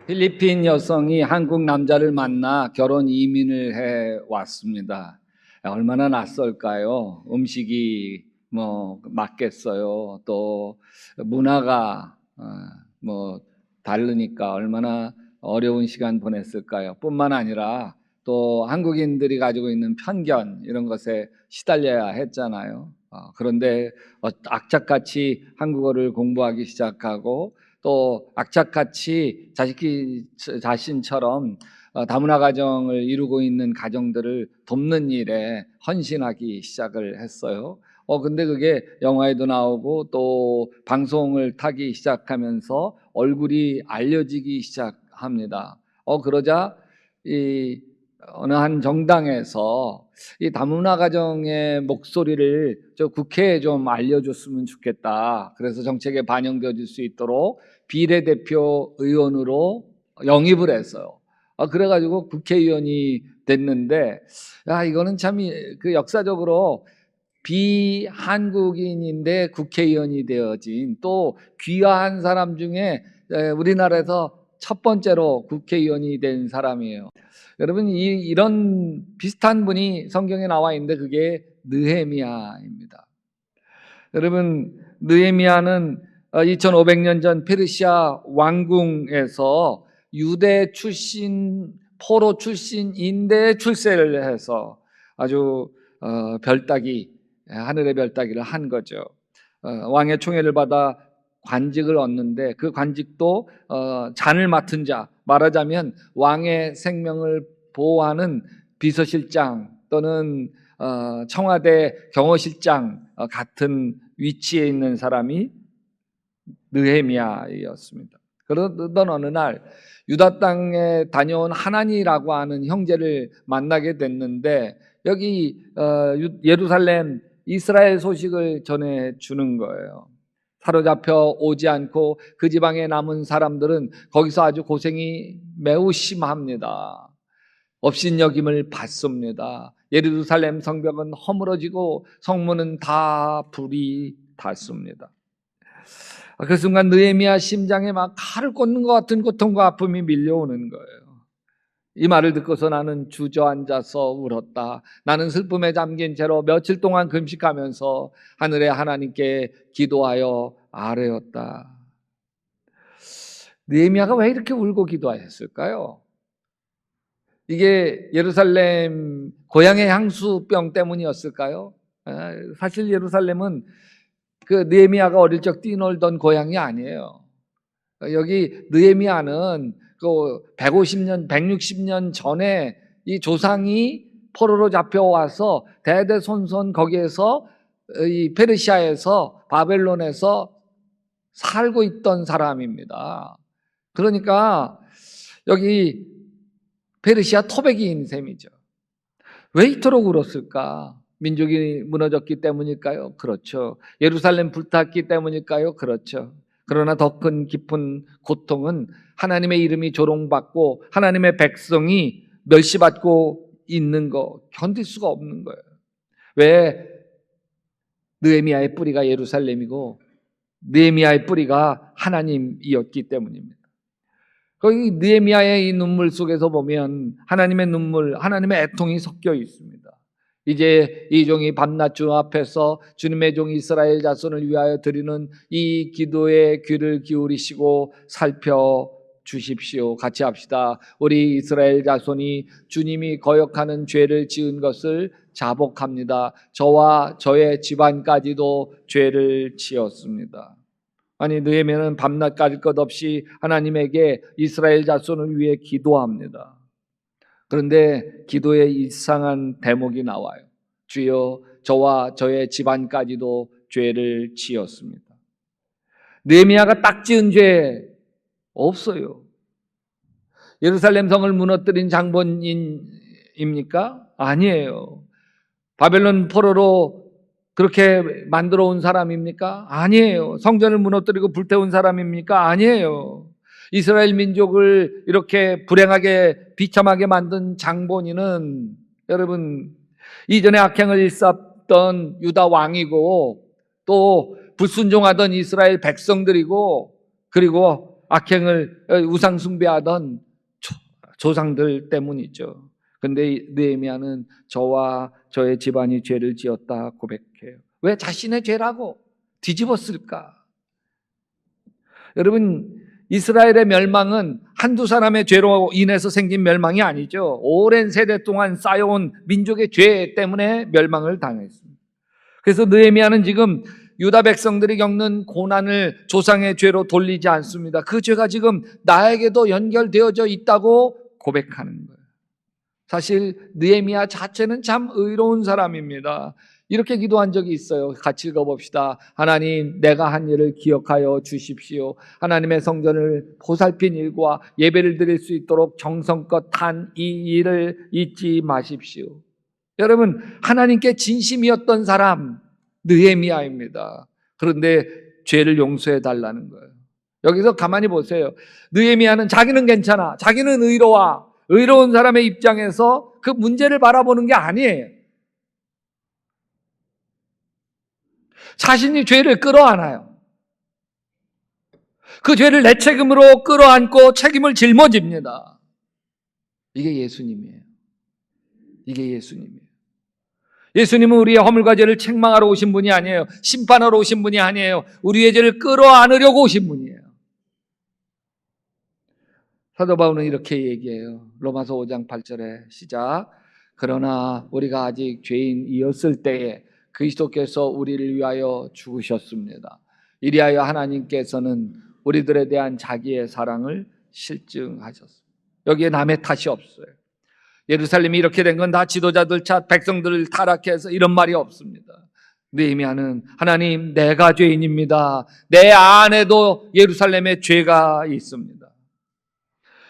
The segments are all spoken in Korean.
필리핀 여성이 한국 남자를 만나 결혼 이민을 해 왔습니다. 얼마나 낯설까요? 음식이 맞겠어요. 또 문화가 다르니까 얼마나 어려운 시간 보냈을까요? 뿐만 아니라 또 한국인들이 가지고 있는 편견 이런 것에 시달려야 했잖아요. 그런데 악착같이 한국어를 공부하기 시작하고 또 악착같이 자신처럼 다문화 가정을 이루고 있는 가정들을 돕는 일에 헌신하기 시작을 했어요. 근데 그게 영화에도 나오고 또 방송을 타기 시작하면서 얼굴이 알려지기 시작합니다. 그러자 이 어느 한 정당에서 이 다문화 가정의 목소리를 저 국회에 좀 알려줬으면 좋겠다. 그래서 정책에 반영되어질 수 있도록 비례대표 의원으로 영입을 했어요. 그래가지고 국회의원이 됐는데, 이거는 참 그 역사적으로 비한국인인데 국회의원이 되어진 또 귀화한 사람 중에 우리나라에서 첫 번째로 국회의원이 된 사람이에요. 여러분, 이런 비슷한 분이 성경에 나와 있는데 그게 느헤미야입니다. 여러분, 느헤미야는 2500년 전 페르시아 왕궁에서 유대 출신, 포로 출신인데 출세를 해서 아주 하늘의 별따기를 한 거죠. 왕의 총애를 받아 관직을 얻는데 그 관직도 잔을 맡은 자, 말하자면 왕의 생명을 보호하는 비서실장 또는 청와대 경호실장 같은 위치에 있는 사람이 느헤미야였습니다. 그러던 어느 날 유다 땅에 다녀온 하나니라고 하는 형제를 만나게 됐는데 여기 예루살렘 이스라엘 소식을 전해 주는 거예요. 사로잡혀 오지 않고 그 지방에 남은 사람들은 거기서 아주 고생이 매우 심합니다. 업신여김을 받습니다. 예루살렘 성벽은 허물어지고 성문은 다 불이 탔습니다. 그 순간 느헤미야 심장에 막 칼을 꽂는 것 같은 고통과 아픔이 밀려오는 거예요. 이 말을 듣고서 나는 주저앉아서 울었다. 나는 슬픔에 잠긴 채로 며칠 동안 금식하면서 하늘의 하나님께 기도하여 아뢰었다. 느헤미야가 왜 이렇게 울고 기도하였을까요? 이게 예루살렘 고향의 향수병 때문이었을까요? 사실 예루살렘은 그 느헤미야가 어릴 적 뛰놀던 고향이 아니에요. 여기 느헤미야는 그 150년, 160년 전에 이 조상이 포로로 잡혀와서 대대손손 거기에서 이 페르시아에서 바벨론에서 살고 있던 사람입니다. 그러니까 여기 페르시아 토백이인 셈이죠. 왜 이토록 울었을까? 민족이 무너졌기 때문일까요? 그렇죠. 예루살렘 불탔기 때문일까요? 그렇죠. 그러나 더 큰 깊은 고통은 하나님의 이름이 조롱받고 하나님의 백성이 멸시받고 있는 거 견딜 수가 없는 거예요. 왜? 느헤미야의 뿌리가 예루살렘이고 느헤미야의 뿌리가 하나님이었기 때문입니다. 거기 느헤미야의 이 눈물 속에서 보면 하나님의 눈물, 하나님의 애통이 섞여 있습니다. 이제 이 종이 밤낮 주 앞에서 주님의 종 이스라엘 자손을 위하여 드리는 이 기도에 귀를 기울이시고 살펴주십시오. 같이 합시다. 우리 이스라엘 자손이 주님이 거역하는 죄를 지은 것을 자복합니다. 저와 저의 집안까지도 죄를 지었습니다. 아니 느헤미야는 밤낮 가릴 것 없이 하나님에게 이스라엘 자손을 위해 기도합니다. 그런데 기도에 이상한 대목이 나와요. 주여 저와 저의 집안까지도 죄를 지었습니다. 느헤미야가 딱 지은 죄 없어요. 예루살렘 성을 무너뜨린 장본인입니까? 아니에요. 바벨론 포로로 그렇게 만들어 온 사람입니까? 아니에요. 성전을 무너뜨리고 불태운 사람입니까? 아니에요. 이스라엘 민족을 이렇게 불행하게 비참하게 만든 장본인은 여러분 이전에 악행을 일삼던 유다 왕이고 또 불순종하던 이스라엘 백성들이고 그리고 악행을 우상 숭배하던 조상들 때문이죠. 근데 느헤미야는 저와 저의 집안이 죄를 지었다 고백해요. 왜 자신의 죄라고 뒤집었을까? 여러분, 이스라엘의 멸망은 한두 사람의 죄로 인해서 생긴 멸망이 아니죠. 오랜 세대 동안 쌓여온 민족의 죄 때문에 멸망을 당했습니다. 그래서 느헤미야는 지금 유다 백성들이 겪는 고난을 조상의 죄로 돌리지 않습니다. 그 죄가 지금 나에게도 연결되어져 있다고 고백하는 거예요. 사실 느헤미야 자체는 참 의로운 사람입니다. 이렇게 기도한 적이 있어요. 같이 읽어봅시다. 하나님, 내가 한 일을 기억하여 주십시오. 하나님의 성전을 보살핀 일과 예배를 드릴 수 있도록 정성껏 한 이 일을 잊지 마십시오. 여러분, 하나님께 진심이었던 사람 느헤미야입니다. 그런데 죄를 용서해 달라는 거예요. 여기서 가만히 보세요. 느헤미야는 자기는 괜찮아, 자기는 의로운 사람의 입장에서 그 문제를 바라보는 게 아니에요. 자신이 죄를 끌어안아요. 그 죄를 내 책임으로 끌어안고 책임을 짊어집니다. 이게 예수님이에요. 이게 예수님이에요. 예수님은 우리의 허물과 죄를 책망하러 오신 분이 아니에요. 심판하러 오신 분이 아니에요. 우리의 죄를 끌어안으려고 오신 분이에요. 사도 바울은 이렇게 얘기해요. 로마서 5장 8절에 시작. 그러나 우리가 아직 죄인이었을 때에 그리스도께서 우리를 위하여 죽으셨습니다. 이리하여 하나님께서는 우리들에 대한 자기의 사랑을 실증하셨습니다. 여기에 남의 탓이 없어요. 예루살렘이 이렇게 된 건 다 지도자들 탓, 백성들을 타락해서 이런 말이 없습니다. 느헤미야는 하나님, 내가 죄인입니다. 내 안에도 예루살렘에 죄가 있습니다.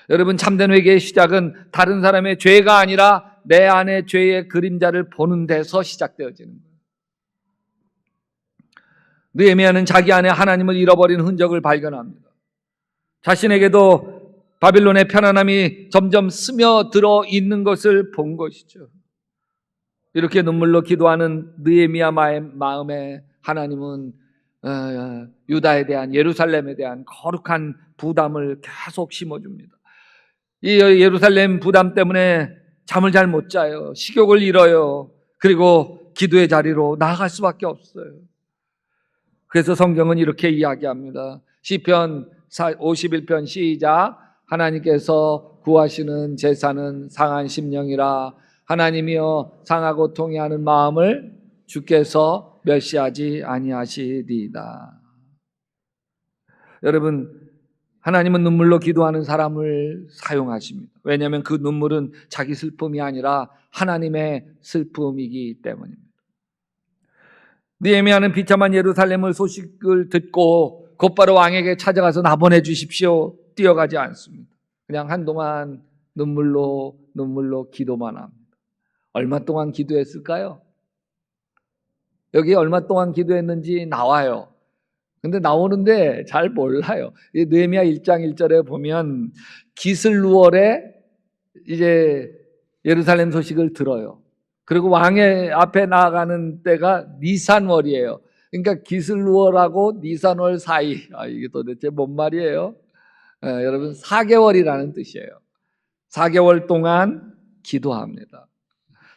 여러분, 참된 회개의 시작은 다른 사람의 죄가 아니라 내 안의 죄의 그림자를 보는 데서 시작되어지는 거예요. 느헤미야는 자기 안에 하나님을 잃어버린 흔적을 발견합니다. 자신에게도 바빌론의 편안함이 점점 스며들어 있는 것을 본 것이죠. 이렇게 눈물로 기도하는 느헤미야 마음에 하나님은 유다에 대한, 예루살렘에 대한 거룩한 부담을 계속 심어줍니다. 이 예루살렘 부담 때문에 잠을 잘 못 자요. 식욕을 잃어요. 그리고 기도의 자리로 나아갈 수밖에 없어요. 그래서 성경은 이렇게 이야기합니다. 시편 51편 시작. 하나님께서 구하시는 제사는 상한 심령이라. 하나님이여 상하고 통회하는 마음을 주께서 멸시하지 아니하시리이다. 여러분, 하나님은 눈물로 기도하는 사람을 사용하십니다. 왜냐하면 그 눈물은 자기 슬픔이 아니라 하나님의 슬픔이기 때문입니다. 느헤미야는 비참한 예루살렘의 소식을 듣고 곧바로 왕에게 찾아가서 나 보내주십시오 뛰어가지 않습니다. 그냥 한동안 눈물로 기도만 합니다. 얼마 동안 기도했을까요? 여기 얼마 동안 기도했는지 나와요. 근데 나오는데 잘 몰라요. 느헤미야 1장 1절에 보면 기슬루월에 이제 예루살렘 소식을 들어요. 그리고 왕의 앞에 나아가는 때가 니산월이에요. 그러니까 기슬루월하고 니산월 사이. 이게 도대체 뭔 말이에요? 여러분, 4개월이라는 뜻이에요. 4개월 동안 기도합니다.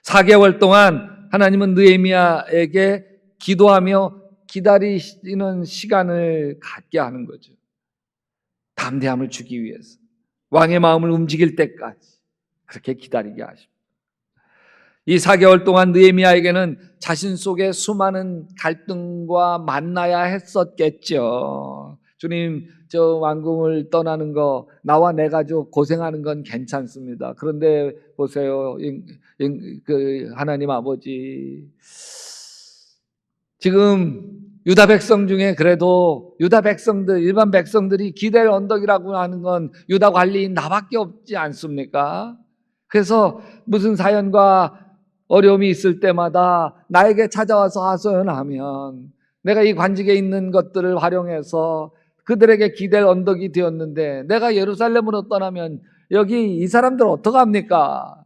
4개월 동안 하나님은 느헤미야에게 기도하며 기다리시는 시간을 갖게 하는 거죠. 담대함을 주기 위해서. 왕의 마음을 움직일 때까지 그렇게 기다리게 하십니다. 이 4개월 동안 느헤미야에게는 자신 속에 수많은 갈등과 만나야 했었겠죠. 주님, 저 왕궁을 떠나는 거, 나와 내 가족 고생하는 건 괜찮습니다. 그런데 보세요, 그 하나님 아버지, 지금 유다 백성 중에 그래도 유다 백성들, 일반 백성들이 기댈 언덕이라고 하는 건 유다 관리인 나밖에 없지 않습니까? 그래서 무슨 사연과 어려움이 있을 때마다 나에게 찾아와서 하소연하면 내가 이 관직에 있는 것들을 활용해서 그들에게 기댈 언덕이 되었는데, 내가 예루살렘으로 떠나면 여기 이 사람들 어떡합니까?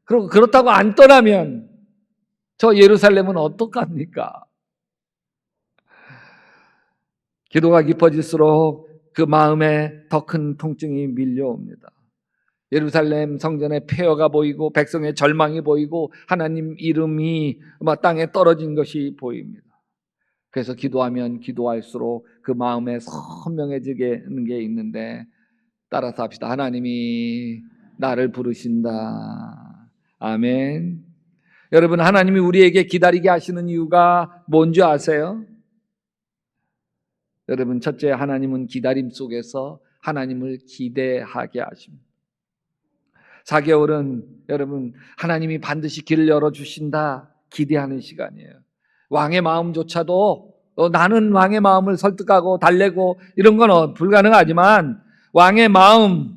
그리고 그렇다고 안 떠나면 저 예루살렘은 어떡합니까? 기도가 깊어질수록 그 마음에 더 큰 통증이 밀려옵니다. 예루살렘 성전의 폐허가 보이고 백성의 절망이 보이고 하나님 이름이 땅에 떨어진 것이 보입니다. 그래서 기도하면 기도할수록 그 마음에 선명해지게 하는 게 있는데, 따라서 합시다. 하나님이 나를 부르신다. 아멘. 여러분, 하나님이 우리에게 기다리게 하시는 이유가 뭔지 아세요? 여러분, 첫째, 하나님은 기다림 속에서 하나님을 기대하게 하십니다. 4개월은 여러분, 하나님이 반드시 길을 열어주신다 기대하는 시간이에요. 왕의 마음조차도 나는 왕의 마음을 설득하고 달래고 이런 건 불가능하지만, 왕의 마음,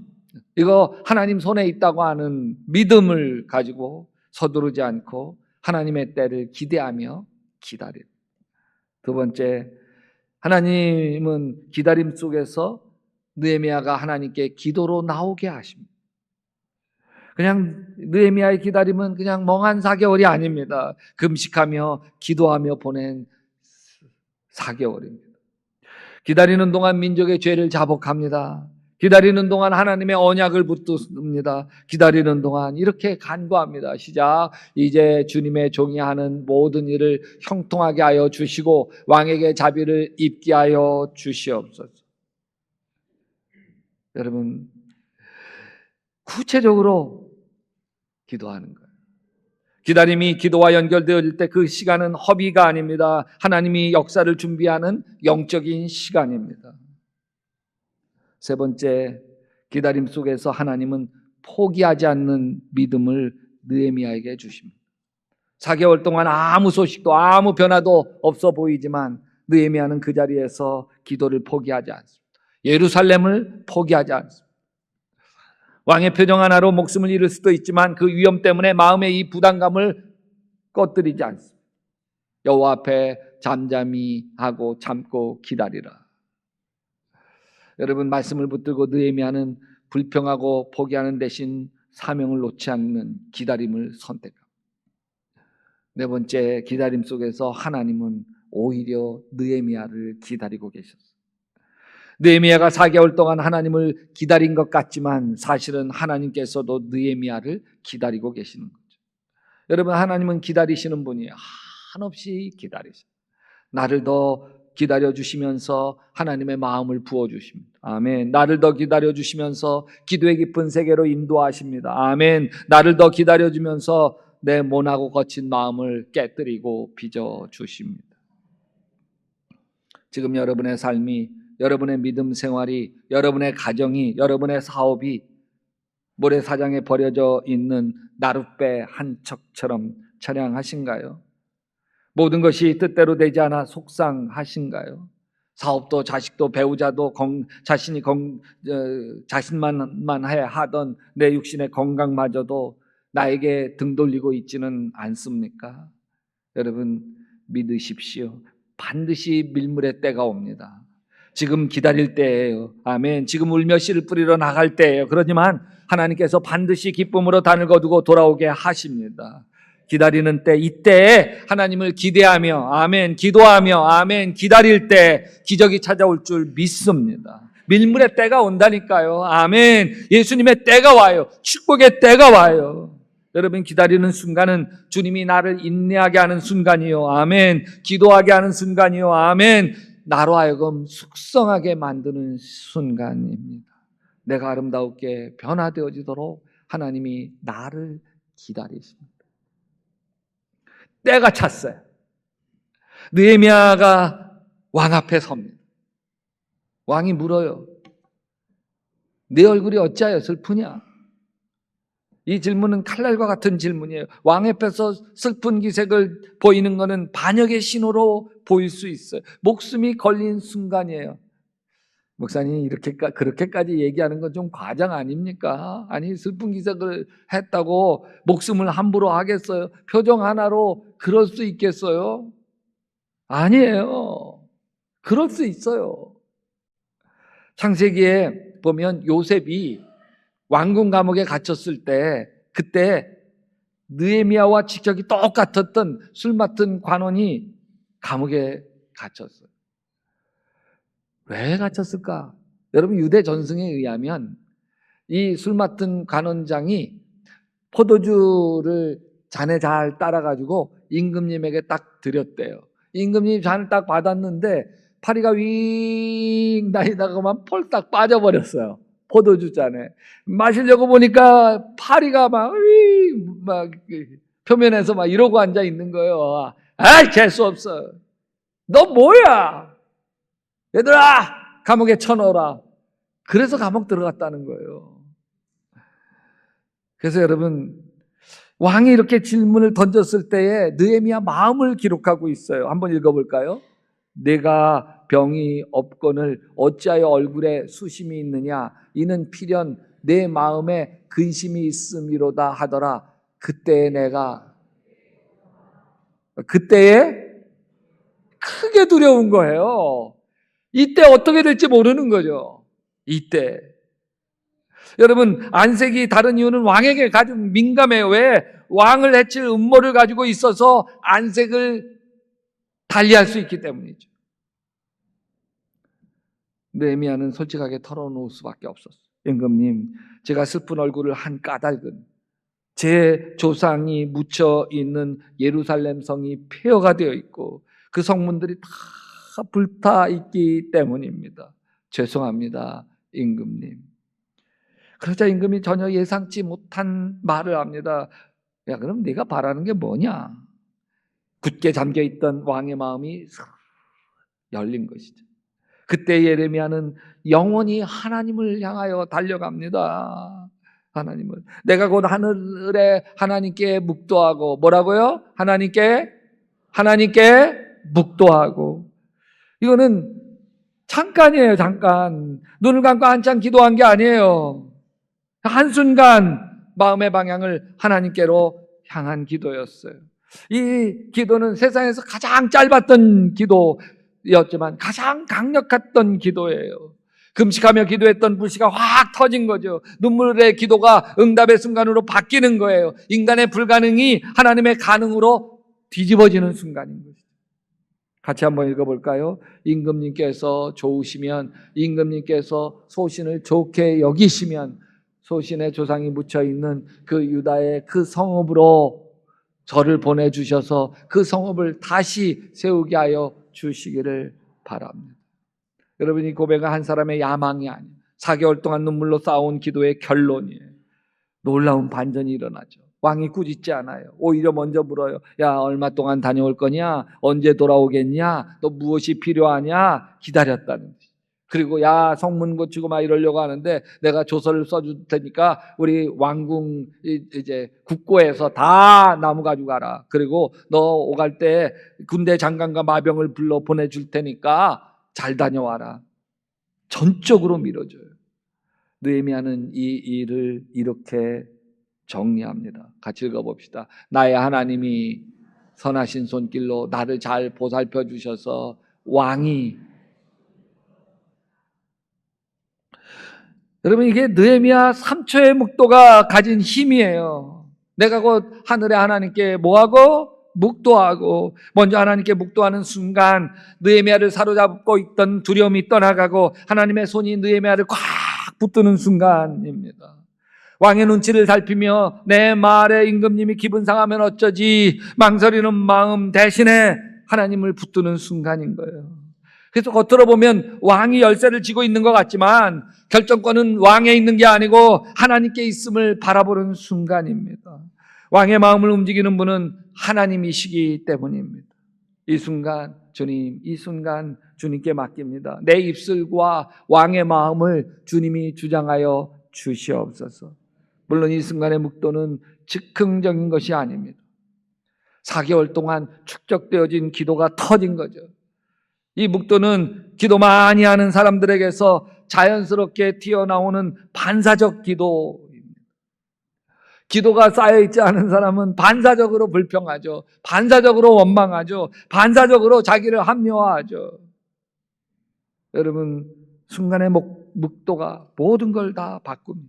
이거 하나님 손에 있다고 하는 믿음을 가지고 서두르지 않고 하나님의 때를 기대하며 기다립니다. 두 번째, 하나님은 기다림 속에서 느헤미야가 하나님께 기도로 나오게 하십니다. 그냥 느헤미야의 기다림은 그냥 멍한 4개월이 아닙니다. 금식하며 기도하며 보낸 4개월입니다. 기다리는 동안 민족의 죄를 자복합니다. 기다리는 동안 하나님의 언약을 붙듭니다. 기다리는 동안 이렇게 간구합니다. 시작. 이제 주님의 종이 하는 모든 일을 형통하게 하여 주시고 왕에게 자비를 입게 하여 주시옵소서. 여러분, 구체적으로 기도하는 거예요. 기다림이 기도와 연결되어질 때 그 시간은 허비가 아닙니다. 하나님이 역사를 준비하는 영적인 시간입니다. 세 번째, 기다림 속에서 하나님은 포기하지 않는 믿음을 느헤미야에게 주십니다. 4개월 동안 아무 소식도 아무 변화도 없어 보이지만 느헤미야는 그 자리에서 기도를 포기하지 않습니다. 예루살렘을 포기하지 않습니다. 왕의 표정 하나로 목숨을 잃을 수도 있지만 그 위험 때문에 마음의 이 부담감을 꺼뜨리지 않습니다. 여호와 앞에 잠잠히 하고 참고 기다리라. 여러분, 말씀을 붙들고 느헤미야는 불평하고 포기하는 대신 사명을 놓지 않는 기다림을 선택합니다. 네 번째, 기다림 속에서 하나님은 오히려 느헤미야를 기다리고 계셨어요. 느헤미야가 4개월 동안 하나님을 기다린 것 같지만 사실은 하나님께서도 느헤미야를 기다리고 계시는 거죠. 여러분, 하나님은 기다리시는 분이에요. 한없이 기다리세요. 나를 더 기다려주시면서 하나님의 마음을 부어주십니다. 아멘. 나를 더 기다려주시면서 기도의 깊은 세계로 인도하십니다. 아멘. 나를 더 기다려주면서 내 모나고 거친 마음을 깨뜨리고 빚어주십니다. 지금 여러분의 삶이, 여러분의 믿음 생활이, 여러분의 가정이, 여러분의 사업이 모래사장에 버려져 있는 나룻배 한 척처럼 처량하신가요? 모든 것이 뜻대로 되지 않아 속상하신가요? 사업도 자식도 배우자도 자신만 하던 내 육신의 건강마저도 나에게 등 돌리고 있지는 않습니까? 여러분, 믿으십시오. 반드시 밀물의 때가 옵니다. 지금 기다릴 때예요. 아멘. 지금 울며 씨를 뿌리러 나갈 때예요. 그러지만 하나님께서 반드시 기쁨으로 단을 거두고 돌아오게 하십니다. 기다리는 때, 이때에 하나님을 기대하며, 아멘, 기도하며, 아멘, 기다릴 때 기적이 찾아올 줄 믿습니다. 밀물의 때가 온다니까요. 아멘. 예수님의 때가 와요. 축복의 때가 와요. 여러분, 기다리는 순간은 주님이 나를 인내하게 하는 순간이요. 아멘. 기도하게 하는 순간이요. 아멘. 나로 하여금 숙성하게 만드는 순간입니다. 내가 아름답게 변화되어지도록 하나님이 나를 기다리십니다. 때가 찼어요. 느헤미야가 왕 앞에 섭니다. 왕이 물어요. 내 얼굴이 어찌하여 슬프냐? 이 질문은 칼날과 같은 질문이에요. 왕 앞에서 슬픈 기색을 보이는 것은 반역의 신호로 보일 수 있어요. 목숨이 걸린 순간이에요. 목사님이 그렇게까지 얘기하는 건 좀 과장 아닙니까? 아니, 슬픈 기색을 했다고 목숨을 함부로 하겠어요? 표정 하나로 그럴 수 있겠어요? 아니에요. 그럴 수 있어요. 창세기에 보면 요셉이 왕궁 감옥에 갇혔을 때, 그때 느헤미야와 직격이 똑같았던 술 맡은 관원이 감옥에 갇혔어요. 왜 갇혔을까? 여러분, 유대 전승에 의하면 이 술 맡은 관원장이 포도주를 잔에 잘 따라가지고 임금님에게 딱 드렸대요. 임금님이 잔을 딱 받았는데 파리가 윙 다니다가만 폴딱 빠져버렸어요. 포도주 잔에. 마시려고 보니까 파리가 막 표면에서 막 이러고 앉아 있는 거예요. 아이, 재수 없어. 너 뭐야? 얘들아, 감옥에 쳐넣어라. 그래서 감옥 들어갔다는 거예요. 그래서 여러분, 왕이 이렇게 질문을 던졌을 때에 느헤미야 마음을 기록하고 있어요. 한번 읽어볼까요? 내가 병이 없거늘 어찌하여 얼굴에 수심이 있느냐? 이는 필연 내 마음에 근심이 있음이로다 하더라. 그때에 크게 두려운 거예요. 이때 어떻게 될지 모르는 거죠. 이때. 여러분, 안색이 다른 이유는 왕에게 가장 민감해요. 왜? 왕을 해칠 음모를 가지고 있어서 안색을 달리할 수 있기 때문이죠. 느헤미야는 솔직하게 털어놓을 수밖에 없었어요. 임금님, 제가 슬픈 얼굴을 한 까닭은 제 조상이 묻혀 있는 예루살렘 성이 폐허가 되어 있고 그 성문들이 다 불타 있기 때문입니다. 죄송합니다, 임금님. 그러자 임금이 전혀 예상치 못한 말을 합니다. 야, 그럼 네가 바라는 게 뭐냐? 굳게 잠겨있던 왕의 마음이 열린 것이죠. 그때 예레미야는 영원히 하나님을 향하여 달려갑니다. 하나님을. 내가 곧 하늘에 하나님께 묵도하고, 뭐라고요? 하나님께 묵도하고. 이거는 잠깐이에요, 잠깐. 눈을 감고 한참 기도한 게 아니에요. 한순간 마음의 방향을 하나님께로 향한 기도였어요. 이 기도는 세상에서 가장 짧았던 기도였지만 가장 강력했던 기도예요. 금식하며 기도했던 불씨가 확 터진 거죠. 눈물의 기도가 응답의 순간으로 바뀌는 거예요. 인간의 불가능이 하나님의 가능으로 뒤집어지는 순간인 거죠. 같이 한번 읽어볼까요? 임금님께서 좋으시면, 임금님께서 소신을 좋게 여기시면 소신의 조상이 묻혀있는 그 유다의 그 성읍으로 저를 보내주셔서 그 성읍을 다시 세우게 하여 주시기를 바랍니다. 여러분, 이 고백은 한 사람의 야망이 아니에요. 4개월 동안 눈물로 쌓아온 기도의 결론이에요. 놀라운 반전이 일어나죠. 왕이 꾸짖지 않아요. 오히려 먼저 물어요. 야, 얼마 동안 다녀올 거냐? 언제 돌아오겠냐? 또 무엇이 필요하냐? 기다렸다는 거죠. 그리고 야, 성문 고치고 막 이러려고 하는데 내가 조서를 써줄 테니까 우리 왕궁 이제 국고에서 다 나무 가지고 가라. 그리고 너 오갈 때 군대 장관과 마병을 불러 보내줄 테니까 잘 다녀와라. 전적으로 밀어줘요. 느헤미야는 이 일을 이렇게 정리합니다. 같이 읽어봅시다. 나의 하나님이 선하신 손길로 나를 잘 보살펴 주셔서 왕이, 여러분, 이게 느헤미야 3초의 묵도가 가진 힘이에요. 내가 곧 하늘의 하나님께 뭐하고? 묵도하고. 먼저 하나님께 묵도하는 순간 느헤미야를 사로잡고 있던 두려움이 떠나가고 하나님의 손이 느헤미야를 꽉 붙드는 순간입니다. 왕의 눈치를 살피며 내 말에 임금님이 기분 상하면 어쩌지 망설이는 마음 대신에 하나님을 붙드는 순간인 거예요. 그래서 겉으로 보면 왕이 열쇠를 쥐고 있는 것 같지만 결정권은 왕에 있는 게 아니고 하나님께 있음을 바라보는 순간입니다. 왕의 마음을 움직이는 분은 하나님이시기 때문입니다. 이 순간 주님께 맡깁니다. 내 입술과 왕의 마음을 주님이 주장하여 주시옵소서. 물론 이 순간의 묵도는 즉흥적인 것이 아닙니다. 4개월 동안 축적되어진 기도가 터진 거죠. 이 묵도는 기도 많이 하는 사람들에게서 자연스럽게 튀어나오는 반사적 기도입니다. 기도가 쌓여있지 않은 사람은 반사적으로 불평하죠. 반사적으로 원망하죠. 반사적으로 자기를 합리화하죠. 여러분, 순간의 묵도가 모든 걸 다 바꿉니다.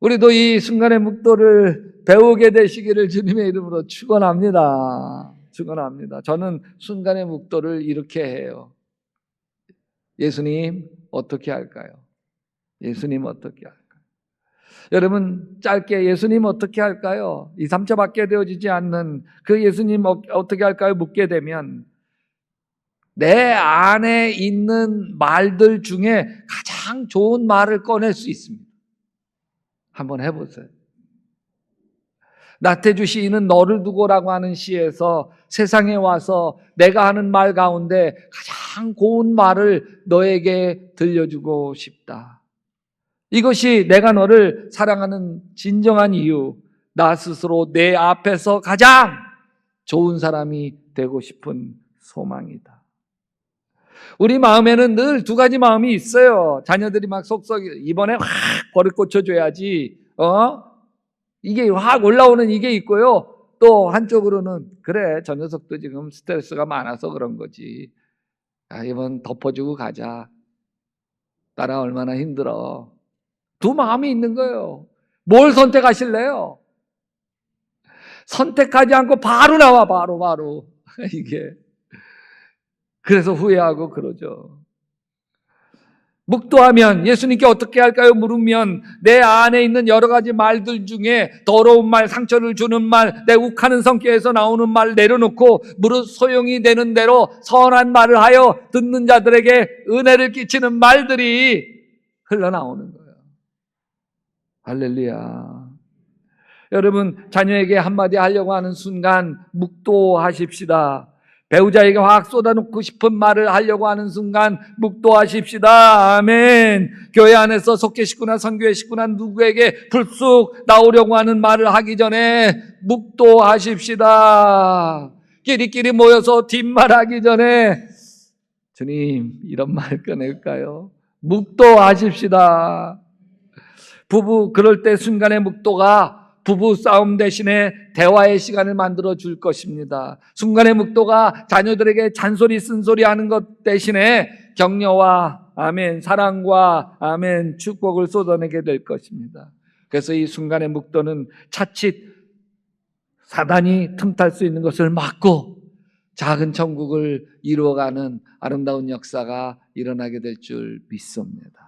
우리도 이 순간의 묵도를 배우게 되시기를 주님의 이름으로 축원합니다. 축원합니다. 저는 순간의 묵도를 이렇게 해요. 예수님 어떻게 할까요? 예수님 어떻게 할까요? 여러분, 짧게 예수님 어떻게 할까요? 2, 3초밖에 되어지지 않는 그 예수님 어떻게 할까요? 묻게 되면 내 안에 있는 말들 중에 가장 좋은 말을 꺼낼 수 있습니다. 한번 해보세요. 나태주 시인은 너를 두고라고 하는 시에서 세상에 와서 내가 하는 말 가운데 가장 고운 말을 너에게 들려주고 싶다. 이것이 내가 너를 사랑하는 진정한 이유, 나 스스로 내 앞에서 가장 좋은 사람이 되고 싶은 소망이다. 우리 마음에는 늘 두 가지 마음이 있어요. 자녀들이 막 속썩이 이번에 확 버릇 고쳐줘야지. 이게 확 올라오는 이게 있고요. 또 한쪽으로는 그래 저 녀석도 지금 스트레스가 많아서 그런 거지. 이번 덮어주고 가자. 딸아 얼마나 힘들어. 두 마음이 있는 거예요. 뭘 선택하실래요? 선택하지 않고 바로 나와 바로 이게 그래서 후회하고 그러죠. 묵도하면 예수님께 어떻게 할까요? 물으면 내 안에 있는 여러 가지 말들 중에 더러운 말, 상처를 주는 말, 내 욱하는 성격에서 나오는 말 내려놓고 무릇 소용이 되는 대로 선한 말을 하여 듣는 자들에게 은혜를 끼치는 말들이 흘러나오는 거예요. 할렐루야. 여러분, 자녀에게 한마디 하려고 하는 순간 묵도하십시다. 배우자에게 확 쏟아놓고 싶은 말을 하려고 하는 순간 묵도하십시다. 아멘. 교회 안에서 속회 식구나 선교회 식구나 누구에게 불쑥 나오려고 하는 말을 하기 전에 묵도하십시다. 끼리끼리 모여서 뒷말하기 전에 주님 이런 말 꺼낼까요? 묵도하십시다. 부부 그럴 때 순간의 묵도가 부부 싸움 대신에 대화의 시간을 만들어 줄 것입니다. 순간의 묵도가 자녀들에게 잔소리 쓴소리 하는 것 대신에 격려와 아멘, 사랑과 아멘, 축복을 쏟아내게 될 것입니다. 그래서 이 순간의 묵도는 차칫 사단이 틈탈 수 있는 것을 막고 작은 천국을 이루어가는 아름다운 역사가 일어나게 될 줄 믿습니다.